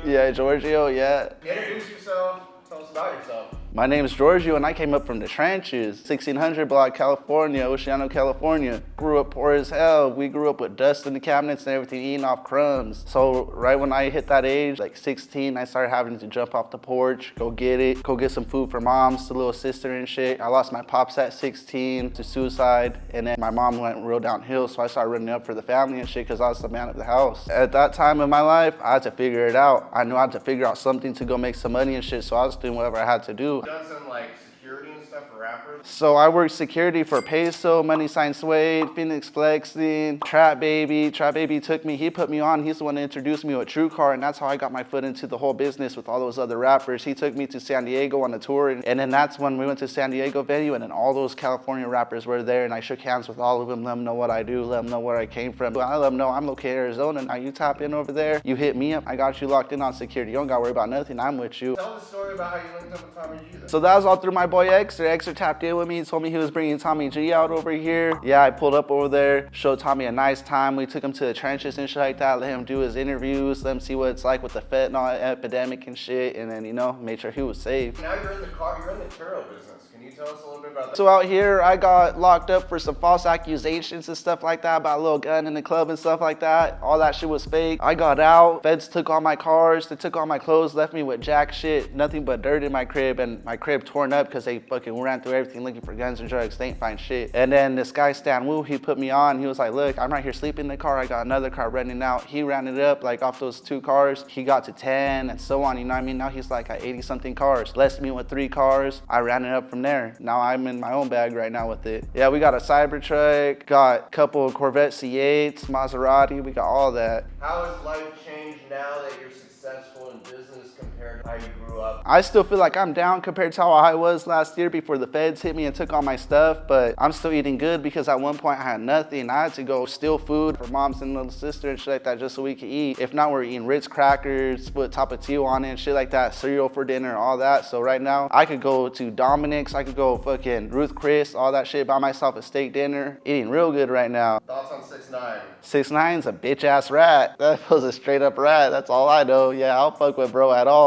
Yeah, Giorgio, yeah. Introduce yourself. Tell us about yourself. My name is Giorgio, and I came up from the trenches, 1600 block, California, Oceano, California. Grew up poor as hell. We grew up with dust in the cabinets and everything, eating off crumbs. So right when I hit that age, like 16, I started having to jump off the porch, go get some food for mom's, the little sister and shit. I lost my pops at 16 to suicide, and then my mom went real downhill, so I started running up for the family and shit because I was the man of the house. At that time in my life, I had to figure it out. I knew I had to figure out something to go make some money and shit, so I was doing whatever I had to do. Done some like security and stuff for rappers. So I worked security for Peso, Money Sign Suede, Phoenix Flexing, Trap Baby. Trap Baby took me, he put me on. He's the one that introduced me with TrueCar, and that's how I got my foot into the whole business with all those other rappers. He took me to San Diego on a tour, and then that's when we went to San Diego venue, and then all those California rappers were there, and I shook hands with all of them, let them know what I do, let them know where I came from. I let them know I'm located in Arizona. Now you tap in over there, you hit me up, I got you locked in on security. You don't gotta worry about nothing, I'm with you. Tell the story about how you linked up with Tommy G then. So that was all through my boy Exer. Exer tapped in with me. He told me he was bringing Tommy G out over here. Yeah, I pulled up over there, showed Tommy a nice time. We took him to the trenches and shit like that, let him do his interviews, let him see what it's like with the fentanyl epidemic and shit, and then, you know, made sure he was safe. Now you're in the Turo business. Can you tell us a little bit about that? So out here, I got locked up for some false accusations and stuff like that about a little gun in the club and stuff like that. All that shit was fake. I got out. Feds took all my cars. They took all my clothes, left me with jack shit, nothing but dirt in my crib, and my crib torn up because they fucking ran through everything looking for guns and drugs. They ain't find shit. And then this guy, Stan Wu, he put me on. He was like, look, I'm right here sleeping in the car. I got another car renting out. He ran it up like off those 2 cars. He got to 10 and so on, you know what I mean? Now he's like at 80 something cars. Blessed me with 3 cars. I ran it up from there. Now I'm in my own bag right now with it. Yeah, we got a Cybertruck, got a couple of Corvette C8s, Maserati, we got all that. How has life changed now that you're successful in business compared to how you grew up? I still feel like I'm down compared to how I was last year before the feds hit me and took all my stuff, but I'm still eating good because at one point I had nothing. I had to go steal food for moms and little sister and shit like that just so we could eat. If not, we're eating Ritz crackers, put Tapatio on it and shit like that, cereal for dinner, all that. So right now, I could go to Dominic's, I could go fucking Ruth Chris, all that shit, buy myself a steak dinner, eating real good right now. Thoughts on 6ix9ine? 6ix9ine's a bitch ass rat. That was a straight up rat, that's all I know. Yeah, I don't fuck with bro at all.